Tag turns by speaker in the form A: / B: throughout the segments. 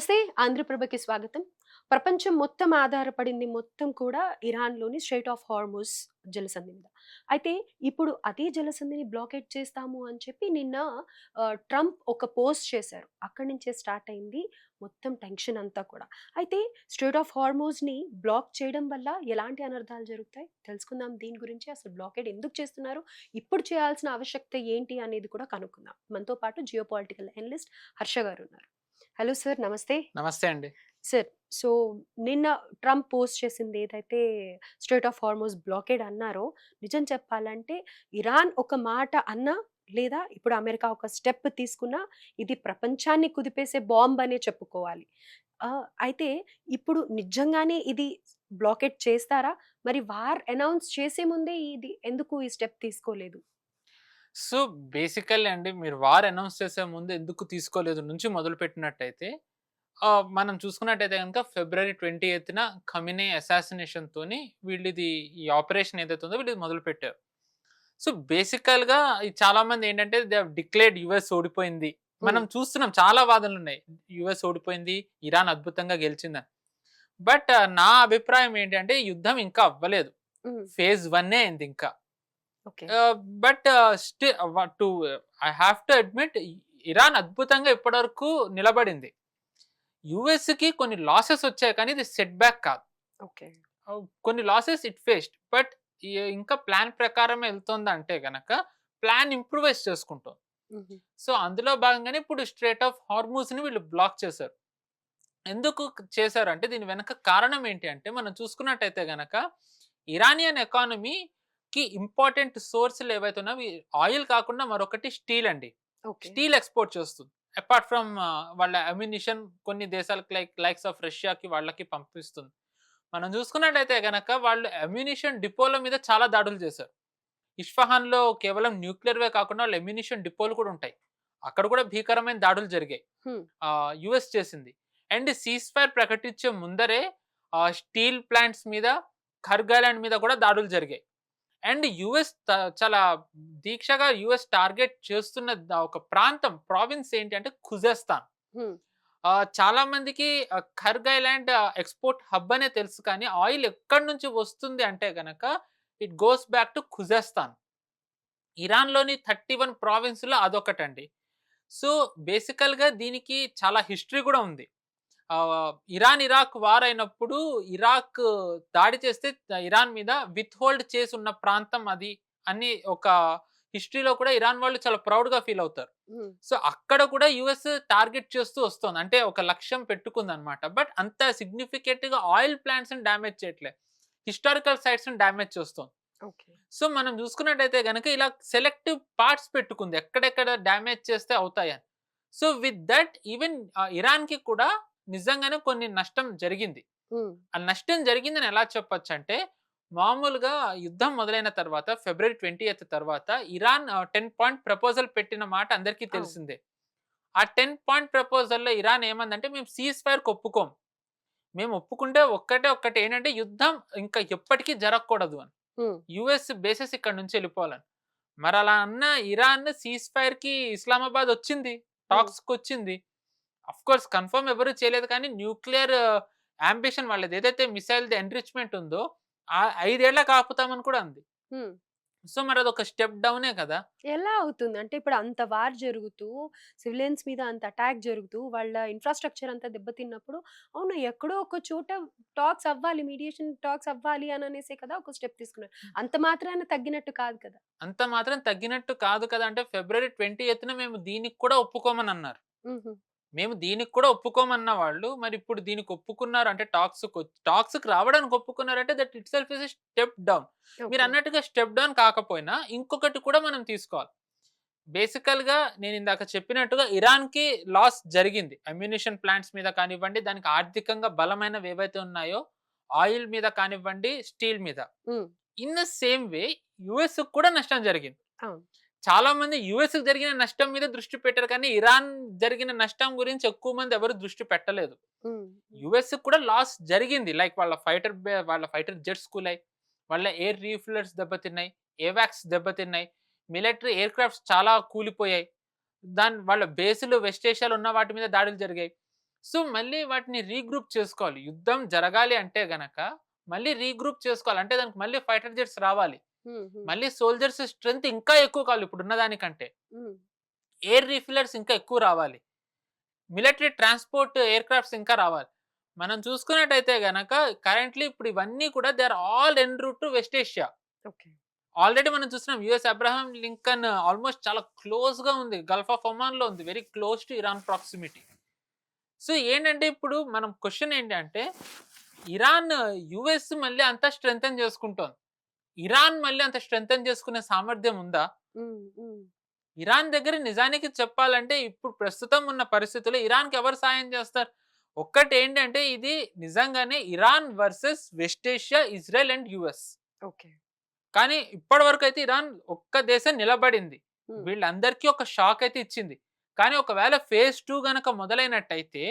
A: నమస్తే. ఆంధ్రప్రభకి స్వాగతం. ప్రపంచం మొత్తం ఆధారపడింది మొత్తం కూడా ఇరాన్‌లోని స్ట్రెయిట్ ఆఫ్ హార్ముజ్ జలసంధి మీద. అయితే ఇప్పుడు అదే జలసంధిని బ్లాకేడ్ చేస్తాము అని చెప్పి నిన్న ట్రంప్ ఒక పోస్ట్ చేశారు. అక్కడి నుంచే స్టార్ట్ అయింది మొత్తం టెన్షన్ అంతా కూడా. అయితే స్ట్రెయిట్ ఆఫ్ హార్ముజ్‌ని బ్లాక్ చేయడం వల్ల ఎలాంటి అనర్థాలు జరుగుతాయి? తెలుసుకుందాం దీని గురించి. అసలు బ్లాకేడ్ ఎందుకు చేస్తున్నారు? ఇప్పుడు చేయాల్సిన ఆవశ్యకత ఏంటి అనేది కూడా కనుక్కుందాం. మనతో పాటు జియో పొలిటికల్ అనలిస్ట్ హర్ష గారు ఉన్నారు. హలో సార్, నమస్తే.
B: నమస్తే అండి.
A: సార్, సో నిన్న ట్రంప్ పోస్ట్ చేసింది ఏదైతే స్ట్రెయిట్ ఆఫ్ హార్మోజ్ బ్లాకేడ్ అన్నారో, నిజం చెప్పాలంటే ఇరాన్ ఒక మాట అన్నా, లేదా ఇప్పుడు అమెరికా ఒక స్టెప్ తీసుకున్నా, ఇది ప్రపంచాన్ని కుదిపేసే బాంబ్ అనే చెప్పుకోవాలి. అయితే ఇప్పుడు నిజంగానే ఇది బ్లాకేడ్ చేస్తారా? మరి వార్ అనౌన్స్ చేసే ముందే ఇది ఎందుకు ఈ స్టెప్ తీసుకోలేదు?
B: సో, బేసికల్లీ అండి మీరు వార్ అనౌన్స్ చేసే ముందు ఎందుకు తీసుకోలేదు నుంచి మొదలుపెట్టినట్టయితే మనం చూసుకున్నట్టయితే గనుక ఫిబ్రవరి 28న ఖమెనీ అసాసినేషన్‌తోని వీళ్ళిది ఈ ఆపరేషన్ ఏదైతే ఉందో వీళ్ళది మొదలుపెట్టారు. సో, బేసికల్‌గా చాలామంది ఏంటంటే దే హావ్ డిక్లేర్డ్ యూఎస్ ఓడిపోయింది.
A: హ్మ్.
B: మనం చూస్తున్నాం చాలా వాదనలున్నాయి. యూఎస్ ఓడిపోయింది, ఇరాన్ అద్భుతంగా గెలిచిందని. బట్ నా అభిప్రాయం ఏంటంటే యుద్ధం ఇంకా అవ్వలేదు.
A: హ్మ్.
B: ఫేజ్ 1 అయింది ఇంకా.
A: Okay.
B: But to I have to admit Iran అద్భుతంగా ఇప్పటివరకు నిలబడింది. యూఎస్‌కి కొన్ని లాసెస్ వచ్చాయి కానీ ఇది సెట్ బ్యాక్ కాదు.
A: ఓకే.
B: కొన్ని లాసెస్ ఇట్ ఫేస్డ్. బట్ ఇంకా ప్లాన్ ప్రకారమే ఎళ్తోందంటే గనక ప్లాన్ ఇంప్రూవైజ్ చేసుకుంటోంది.
A: హుహు.
B: సో, అందులో భాగంగానే ఇప్పుడు స్ట్రెయిట్ ఆఫ్ హార్మూజ్‌ని వీళ్ళు బ్లాక్ చేశారు. ఎందుకు చేశారంటే దీని వెనక కారణం ఏంటి అంటే మనం చూసుకున్నట్టయితే గనక ఇరానియన్ ఎకానమీకి ఇంపార్టెంట్ సోర్స్‌లు ఏవైతే ఉన్నాయో అవి ఆయిల్ కాకుండా మరొకటి స్టీల్ అండి.
A: ఓకే.
B: స్టీల్ ఎక్స్‌పోర్ట్ చేస్తుంది. అపార్ట్ ఫ్రమ్ వాళ్ళ అమ్యునిషన్ కొన్ని దేశాలకు లైక్స్ ఆఫ్ రష్యాకి వాళ్ళకి పంపిస్తుంది. మనం చూసుకున్నట్టయితే గనక వాళ్ళు అమ్యునిషన్ డిపోల మీద చాలా దాడులు చేశారు. ఇస్ఫహాన్‌లో కేవలం న్యూక్లియర్‌వే కాకుండా వాళ్ళ అమ్యునిషన్ డిపోలు కూడా ఉంటాయి. అక్కడ కూడా భీకరమైన దాడులు జరిగాయి.
A: హ్మ్.
B: యూఎస్ చేసింది. అండ్ సీజ్‌ఫైర్ ప్రకటించే ముందరే స్టీల్ ప్లాంట్స్ మీద, ఖర్గ్ ఐలాండ్ మీద కూడా దాడులు జరిగాయి. అండ్ యూఎస్ చాలా దీక్షగా యూఎస్ టార్గెట్ చేస్తున్న ఒక ప్రాంతం ప్రావిన్స్ ఏంటి అంటే ఖుజెస్తాన్.
A: హ్మ్.
B: చాలా మందికి ఖర్గ్ ఐలాండ్ ఎక్స్‌పోర్ట్ హబ్ అనే తెలుసు కానీ ఆయిల్ ఎక్కడి నుంచి వస్తుంది అంటే గనక ఇట్ గోస్ బ్యాక్ టు ఖుజెస్తాన్. ఇరాన్‌లోని 31 ప్రావిన్స్‌లో అదొకటండి. సో, బేసికల్‌గా దీనికి చాలా హిస్టరీ కూడా ఉంది. ఇరాన్, ఇరాక్ వార్ అయినప్పుడు ఇరాక్ దాడి చేస్తే ఇరాన్ మీద విత్‌హోల్డ్ చేసున్న ప్రాంతం అది అని ఒక హిస్టరీలో కూడా ఇరాన్ వాళ్ళు చాలా ప్రౌడ్‌గా ఫీల్ అవుతారు.
A: హ్మ్.
B: సో, అక్కడ కూడా యూఎస్ టార్గెట్ చేస్తూ వస్తోంది. అంటే ఒక లక్ష్యం పెట్టుకుందనమాట. బట్ అంత సిగ్నిఫికెంట్‌గా ఆయిల్ ప్లాంట్స్‌ని డ్యామేజ్ చేయట్లే. హిస్టారికల్ సైట్స్‌ని డ్యామేజ్ చేస్తోంది.
A: ఓకే.
B: సో, మనం చూసుకున్నట్టయితే గనక ఇలా సెలెక్టివ్ పార్ట్స్ పెట్టుకుంది. ఎక్కడెక్కడ డ్యామేజ్ చేస్తే అవుతాయని. సో, విత్ థట్ ఈవెన్ ఇరాన్‌కి కూడా నిజంగానే కొన్ని నష్టం జరిగింది.
A: హ్మ్.
B: ఆ నష్టం జరిగిందని ఎలా చెప్పొచ్చంటే, మామూలుగా యుద్ధం మొదలైన తర్వాత ఫిబ్రవరి 20థ్ తర్వాత ఇరాన్ 10 పాయింట్ ప్రపోజల్ పెట్టిన మాట అందరికీ
A: అవును.
B: తెలిసిందే. ఆ 10 పాయింట్ ప్రపోజల్‌లో ఇరాన్ ఏమందంటే మేము సీజ్ ఫైర్‌కి ఒప్పుకోం. మేము ఒప్పుకుంటే ఒక్కటే ఏంటంటే యుద్ధం ఇంకా ఎప్పటికీ జరగకూడదు అని.
A: హ్మ్.
B: యూఎస్ బేసెస్ ఇక్కడి నుంచి ఎళ్ళిపోవాలని. మరలా అన్న ఇరాన్ సీజ్ ఫైర్‌కి ఇస్లామాబాద్ వచ్చింది.
A: హ్మ్.
B: టాక్స్‌కొచ్చింది. ఆఫ్‌కోర్స్ కన్ఫర్మ్ ఎవరు చేయలేదు కానీ న్యూక్లియర్ యాంబిషన్ వాళ్ళది ఏదైతే మిసైల్‌ది ఎన్రిచ్‌మెంట్ ఉందో 5 ఏళ్ళకి ఆపుతామని కూడా అంది.
A: హ్మ్.
B: సో, మరదొక స్టెప్ డౌనే కదా!
A: ఎలా అవుతుంది? అంటే ఇప్పుడు అంత వార్ జరుగుతూ, సివిలియన్స్ మీద అంత అటాక్ జరుగుతూ, వాళ్ళ ఇన్‌ఫ్రాస్ట్రక్చర్ అంతా దెబ్బతిన్నప్పుడు, అవును ఎక్కడో ఒక చోట టాక్స్ అవ్వాలి, మీడియేషన్ టాక్స్ అవ్వాలి అననేసే కదా ఒక స్టెప్ తీసుకున్నారు. అంత మాత్రాన తగ్గినట్టు కాదు కదా!
B: అంత మాత్రం తగ్గినట్టు కాదు కదా! అంటే ఫిబ్రవరి 20న మేము దీనికి కూడా ఒప్పుకోమనన్నారు.
A: హుహు.
B: మేము దీనికి కూడా ఒప్పుకోమన్న వాళ్ళు, మరిప్పుడు దీనికి ఒప్పుకున్నారు అంటే టాక్స్‌కి రావడానికి ఒప్పుకున్నారంటే that itself is a step down.
A: Okay.
B: మీరన్నట్టుగా స్టెప్ డౌన్ కాకపోయినా ఇంకొకటి కూడా మనం తీసుకోవాలి. బేసికల్‌గా నేనిందాక చెప్పినట్టుగా ఇరాన్‌కి లాస్ జరిగింది. అమ్యునిషన్ ప్లాంట్స్ మీద కానివ్వండి, దానికి ఆర్థికంగా బలమైనవి ఏవైతే ఉన్నాయో, ఆయిల్ మీద కానివ్వండి, స్టీల్ మీద.
A: హ్మ్.
B: ఇన్ ద సేమ్ వే యూఎస్‌కి కూడా నష్టం జరిగింది.
A: అవును.
B: చాలా మంది యూఎస్‌కి జరిగిన నష్టం మీద దృష్టి పెట్టారు కానీ, ఇరాన్ జరిగిన నష్టం గురించి ఎక్కువ మంది ఎవరు దృష్టి పెట్టలేదు.
A: హ్మ్. హ్మ్.
B: యూఎస్‌కి కూడా లాస్ జరిగింది. లైక్ వాళ్ళ ఫైటర్ జెట్స్ కూలాయి. వాళ్ళ ఎయిర్ రీఫ్యుయలర్స్ దెబ్బతిన్నాయి. ఏవాక్స్ దెబ్బతిన్నాయి. మిలిటరీ ఎయిర్ క్రాఫ్ట్స్ చాలా కూలిపోయాయి. వాళ్ళ బేస్‌లు వెస్ట్ ఏషియాలో ఉన్న వాటి మీద దాడులు జరిగాయి. సో మళ్ళీ వాటిని రీగ్రూప్ చేసుకోవాలి. యుద్ధం జరగాలి అంటే గనక మళ్ళీ రీగ్రూప్ చేసుకోవాలి. అంటే దానికి మళ్ళీ ఫైటర్ జెట్స్ రావాలి.
A: హ్మ్. హ్మ్.
B: మళ్ళీ సోల్జర్స్ స్ట్రెంత్ ఇంకా ఎక్కువ కావాలి ఇప్పుడున్న దానికంటే.
A: హ్మ్.
B: ఎయిర్ రిఫిల్లర్స్ ఇంకా ఎక్కువ రావాలి. మిలిటరీ ట్రాన్స్‌పోర్ట్ ఎయిర్ క్రాఫ్ట్స్ ఇంకా రావాలి. మనం చూసుకున్నట్టయితే గనక కరెంట్‌లీ ఇప్పుడు ఇవన్నీ కూడా they are all en route to West Asia.
A: Okay.
B: Already మనం చూస్తున్నాం యూఎస్ అబ్రహాం లింకన్ ఆల్‌మోస్ట్ చాలా క్లోజ్‌గా ఉంది. గల్ఫ్ ఆఫ్ ఒమాన్‌లో ఉంది. Very close to Iran proximity. So ఏంటంటే ఇప్పుడు మనం క్వెషన్ ఏంటంటే ఇరాన్ యూఎస్ మళ్ళీ అంతా స్ట్రెంథెన్ చేసుకుంటోంది. ఇరాన్ మళ్ళీ అంత స్ట్రెంథెన్ చేసుకునే సామర్థ్యం ఉందా?
A: హ్మ్. హ్మ్.
B: ఇరాన్ దగ్గర నిజానికి చెప్పాలంటే ఇప్పుడు ప్రస్తుతం ఉన్న పరిస్థితుల్లో ఇరాన్‌కి ఎవరు సాయం చేస్తారు? ఒక్కటేంటంటే ఇది నిజంగానే Iran versus west Asia, Israel and US.
A: Okay.
B: కానీ ఇప్పటి వరకైతే ఇరాన్ ఒక్క దేశం నిలబడింది.
A: హ్మ్.
B: వీళ్ళందరికీ ఒక షాక్ అయితే ఇచ్చింది. కానీ ఒకవేళ ఫేజ్ 2 గనక మొదలైనట్టయితే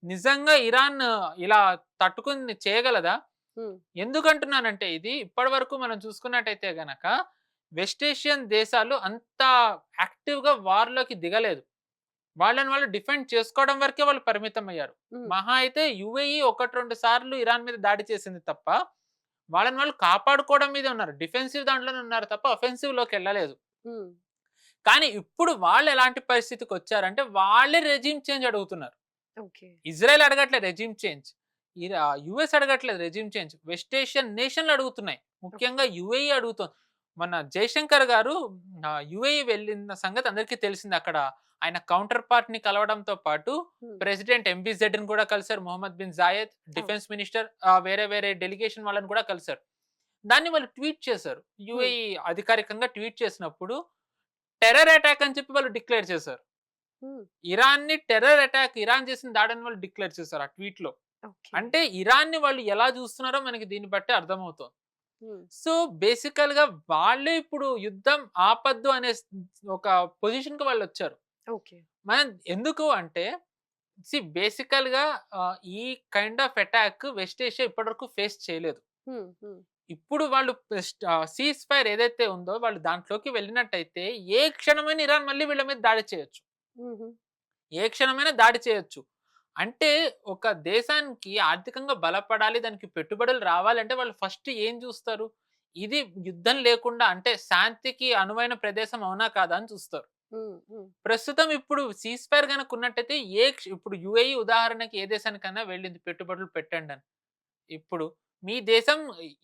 B: నిజంగా ఇరాన్ ఇలా తట్టుకొని చేయగలదా?
A: హ్మ్.
B: ఎందుకంటున్నానంటే ఇది ఇప్పటివరకు మనం చూసుకున్నట్టయితే గనక వెస్ట్ ఏషియన్ దేశాలు అంత యాక్టివ్‌గా వార్‌లోకి దిగలేదు. వాళ్ళని వాళ్ళు డిఫెండ్ చేసుకోవడం వరకే వాళ్ళు పరిమితమయ్యారు.
A: హ్మ్.
B: మహా అయితే యూఏఈ 1, 2 సార్లు ఇరాన్ మీద దాడి చేసింది తప్ప, వాళ్ళని వాళ్ళు కాపాడుకోవడం మీదే ఉన్నారు. డిఫెన్సివ్ దాంట్లోనే ఉన్నారు తప్ప అఫెన్సివ్‌లోకెళ్ళలేదు.
A: హ్మ్.
B: కానీ ఇప్పుడు వాళ్ళు ఎలాంటి పరిస్థితికొచ్చారంటే వాళ్ళే రెజిమ్ చేంజ్ అడుగుతున్నారు.
A: ఓకే.
B: ఇజ్రాయెల్ అడగట్లేదు రెజిమ్ చేంజ్. యూఎస్ అడగట్లేదు రెజిమ్ చేంజ్. వెస్ట్ ఏషియన్ నేషన్‌లు అడుగుతున్నాయి.
A: ఓకే.
B: ముఖ్యంగా యూఏఈ అడుగుతోంది. మన జయశంకర్ గారు యూఏఈ వెళ్ళిన సంగతి అందరికీ తెలిసింది. అక్కడ ఆయన కౌంటర్ పార్ట్‌ని కలవడంతో పాటు
A: హ్మ్.
B: ప్రెసిడెంట్ ఎంబీజెడ్‌ని కూడా కలిసారు. మొహమ్మద్ బిన్ జాయద్,
A: అవును.
B: డిఫెన్స్ మినిస్టర్ వేరే వేరే డెలిగేషన్ వాళ్ళని కూడా కలిసారు. దాన్ని వాళ్ళు ట్వీట్ చేశారు.
A: హ్మ్.
B: యూఏఈ అధికారికంగా ట్వీట్ చేసినప్పుడు టెర్రర్ అటాక్ అని చెప్పి వాళ్ళు డిక్లేర్ చేశారు.
A: హ్మ్.
B: ఇరాన్‌ని టెర్రర్ అటాక్ ఇరాన్ చేసిన దాడని వాళ్ళు డిక్లేర్ చేశారు ఆ ట్వీట్‌లో.
A: ఓకే.
B: అంటే ఇరాన్‌ని వాళ్ళు ఎలా చూస్తున్నారో మనకి దీన్ని బట్టి అర్థమవుతోంది.
A: హ్మ్.
B: సో, బేసికల్‌గా వాళ్ళే ఇప్పుడు యుద్ధం ఆపొద్దు అనే ఒక పొజిషన్‌కి వాళ్ళొచ్చారు.
A: ఓకే.
B: మనం ఎందుకు అంటే బేసికల్‌గా ఈ kind of attack west Asia ఇప్పటివరకు ఫేస్ చేయలేదు.
A: హ్మ్. హ్మ్.
B: ఇప్పుడు వాళ్ళు సీజ్ ఫైర్ ఏదైతే ఉందో వాళ్ళు దాంట్లోకి వెళ్ళినట్టయితే ఏ క్షణమైనా ఇరాన్ మళ్ళీ వీళ్ళ మీద దాడి చేయొచ్చు.
A: హుహు.
B: ఏ క్షణమైనా దాడి చేయొచ్చు. అంటే ఒక దేశానికి ఆర్థికంగా బలపడాలి, దానికి పెట్టుబడులు రావాలంటే వాళ్ళు ఫస్ట్ ఏం జూస్తారు? ఇది యుద్ధం లేకుండా అంటే శాంతికి అనువైన ప్రదేశం అవునా? కాదా? అని చూస్తారు.
A: హ్మ్. హ్మ్.
B: ప్రస్తుతం ఇప్పుడు సీజ్ ఫైర్ గనక ఉన్నట్టయితే ఇప్పుడు యూఏఈ ఉదాహరణకి ఏ దేశానికన్నా వెళ్ళింది పెట్టుబడులు పెట్టండని. ఇప్పుడు మీ దేశం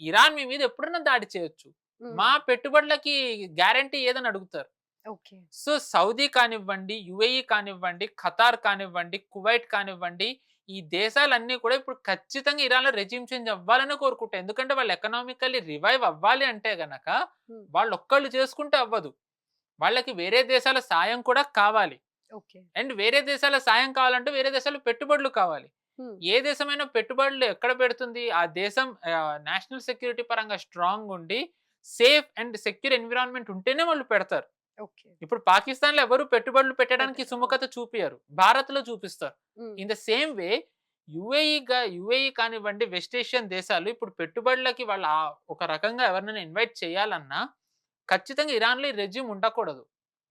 B: ఇరాన్ మీ మీద ఎప్పుడన్నా దాడి చేయొచ్చు.
A: హ్మ్.
B: మా పెట్టుబడులకి గ్యారంటీ ఏదని అడుగుతారు.
A: ఓకే.
B: సో, సౌదీ కానివ్వండి, యూఏఈ కానివ్వండి, ఖతార్ కానివ్వండి, కువైట్ కానివ్వండి, ఈ దేశాలన్నీ కూడా ఇప్పుడు ఖచ్చితంగా ఇరాన్‌లో రెజిమ్ చేంజ్ అవ్వాలనే కోరుకుంటాయి. ఎందుకంటే వాళ్ళు ఎకనామికల్లీ రివైవ్ అవ్వాలి అంటే గనక
A: హ్మ్.
B: వాళ్ళొక్కళ్ళు చేసుకుంటే అవ్వదు. వాళ్ళకి వేరే దేశాల సాయం కూడా కావాలి.
A: ఓకే.
B: అండ్ వేరే దేశాల సాయం కావాలంటే వేరే దేశాలు పెట్టుబడులు కావాలి.
A: హ్మ్.
B: ఏ దేశమైనా పెట్టుబడులు ఎక్కడ పెడుతుంది? ఆ దేశం నేషనల్ సెక్యూరిటీ పరంగా స్ట్రాంగ్ ఉండి, సేఫ్ అండ్ సెక్యూర్ ఎన్విరాన్మెంట్ ఉంటేనే వాళ్ళు పెడతారు.
A: ఓకే.
B: ఇప్పుడు పాకిస్తాన్‌లో ఎవరు పెట్టుబడులు పెట్టడానికి
A: పెట్టరు. అవును.
B: సుముఖత చూపియరు. భారత్‌లో చూపిస్తారు.
A: హ్మ్.
B: In the same way UAE కానివ్వండి, వెస్ట్ ఏషియన్ దేశాలు ఇప్పుడు పెట్టుబడులకి వాళ్ళ ఒక రకంగా ఎవరినైనా ఇన్వైట్ చేయాలన్నా ఖచ్చితంగా ఇరాన్‌లో ఈ రెజ్యూమ్ ఉండకూడదు.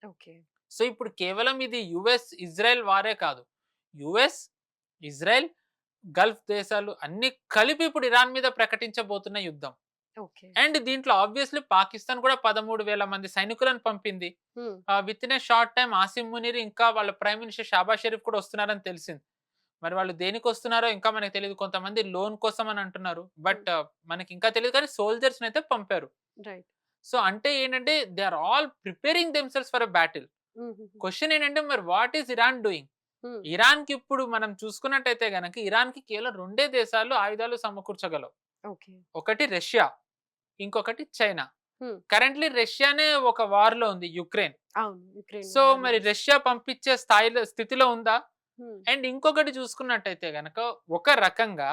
A: ఓకే.
B: సో, ఇప్పుడు కేవలం ఇది యూఎస్, ఇజ్రాయెల్ వారే కాదు. యూఎస్, ఇజ్రాయెల్, గల్ఫ్ దేశాలు అన్నీ కలిపి ఇప్పుడు ఇరాన్ మీద ప్రకటించబోతున్న యుద్ధం.
A: ఓకే.
B: అండ్ దీంట్లో ఆబ్వియస్‌లీ పాకిస్తాన్ కూడా 13,000 మంది సైనికులను పంపింది.
A: హ్మ్.
B: వితిన్ ఎ షార్ట్ టైమ్ ఆసిమ్ మునీర్ ఇంకా వాళ్ళ ప్రైమ్ మినిస్టర్ షాబాజ్ షరీఫ్ కూడా వస్తున్నారని తెలిసింది. మరి వాళ్ళు దేనికొస్తున్నారో ఇంకా మనకు తెలీదు. కొంతమంది లోన్ కోసం అని అంటున్నారు.
A: హ్మ్.
B: బట్ మనకి ఇంకా తెలీదు కానీ సోల్జర్స్‌నైతే పంపారు.
A: రైట్.
B: సో, అంటే ఏంటంటే they are all preparing themselves for a battle.
A: హుహుహు.
B: క్వెషన్ ఏంటంటే మరి వాట్ ఈస్ ఇరాన్ డూయింగ్?
A: హ్మ్.
B: ఇరాన్‌కి ఇప్పుడు మనం చూసుకున్నట్టయితే గనక ఇరాన్‌కి కేవలం 2 దేశాలు ఆయుధాలు సమకూర్చగలవు.
A: ఓకే.
B: ఒకటి రష్యా, ఇంకొకటి చైనా.
A: హ్మ్.
B: కరెంట్‌లీ రష్యానే ఒక వార్‌లో ఉంది యుక్రెయిన్.
A: అవును. యుక్రెయిన్
B: సో,
A: వార్
B: మరి
A: నడుస్తుంది.
B: రష్యా పంపించే స్థితిలో ఉందా?
A: హ్మ్.
B: అండ్ ఇంకొకటి చూసుకున్నట్టయితే గనక ఒక రకంగా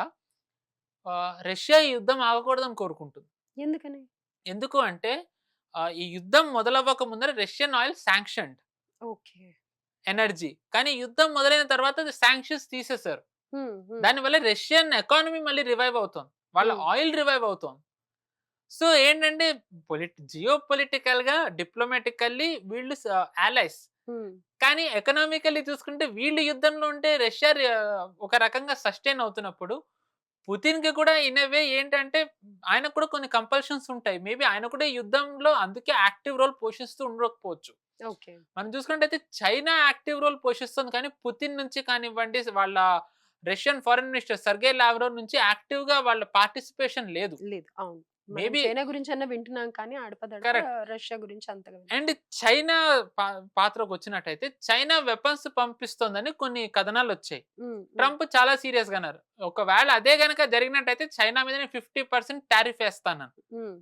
B: రష్యా ఈ యుద్ధం ఆగకూడదని కోరుకుంటుంది.
A: ఎందుకని?
B: ఎందుకు అంటే ఈ యుద్ధం మొదలవ్వక ముందర Russian oil sanctioned
A: okay.
B: Energy. కానీ యుద్ధం మొదలైన తర్వాత అది శాంక్షన్స్ తీసేశారు.
A: హ్మ్. హ్మ్.
B: దానివల్ల రష్యన్ ఎకానమీ మళ్ళీ రివైవ్ అవుతోంది. వాళ్ళ
A: హ్మ్.
B: ఆయిల్ రివైవ్ అవుతోంది. సో ఏంటంటే జియో పొలిటికల్ గా డిప్లొమాటికల్లీ వీళ్ళు allies.
A: హ్మ్.
B: కానీ ఎకనామికల్లీ చూసుకుంటే వీళ్ళు యుద్ధంలో ఉంటే రష్యా ఒక రకంగా సస్టైన్ అవుతున్నప్పుడు పుతిన్‌కి కూడా ఇన్ ఎ వే ఏంటంటే ఆయనకు కూడా కొన్ని కంపల్షన్స్ ఉంటాయి. మేబీ ఆయన కూడా ఈ యుద్ధంలో అందుకే యాక్టివ్ రోల్ పోషిస్తూ ఉండకపోవచ్చు.
A: ఓకే.
B: మనం చూసుకున్నట్టయితే చైనా యాక్టివ్ రోల్ పోషిస్తుంది. కానీ పుతిన్ నుంచి కానివ్వండి, వాళ్ళ రష్యన్ ఫారెన్ మినిస్టర్ సెర్గై లావ్రోవ్ నుంచి యాక్టివ్‌గా వాళ్ళ పార్టిసిపేషన్ లేదు.
A: లేదు. అవును. మనం
B: మేబీ
A: చైనా గురించన్నా వింటున్నాం కానీ ఆడపదడ
B: కరెక్ట్.
A: రష్యా గురించి అంతగా
B: అండ్ చైనా పాత్రకొచ్చినట్టయితే చైనా వెపన్స్ పంపిస్తోందని కొన్ని కథనాలొచ్చాయి.
A: హ్మ్. హ్మ్.
B: ట్రంప్ చాలా సీరియస్‌గా అన్నారు. ఒకవేళ అదే గనక జరిగినట్టయితే చైనా మీద నేను 50% టారిఫ్ ఏస్తానని.
A: హ్మ్.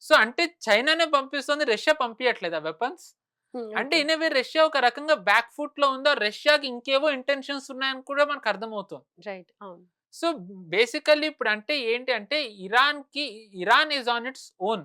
B: సో, అంటే చైనానే పంపిస్తుంది. రష్యా పంపియట్లేదా వెపన్స్?
A: హ్మ్.
B: అంటే
A: okay.
B: In a way Russia ఒక రకంగా బ్యాక్ ఫుట్‌లో ఉందో, రష్యాకి ఇంకేవో ఇంటెన్షన్స్ ఉన్నాయని కూడా మనకు అర్థమవుతుంది.
A: రైట్. అవును.
B: సో, బేసికల్లీ ఇప్పుడంటే ఏంటి అంటే Iran is on its own.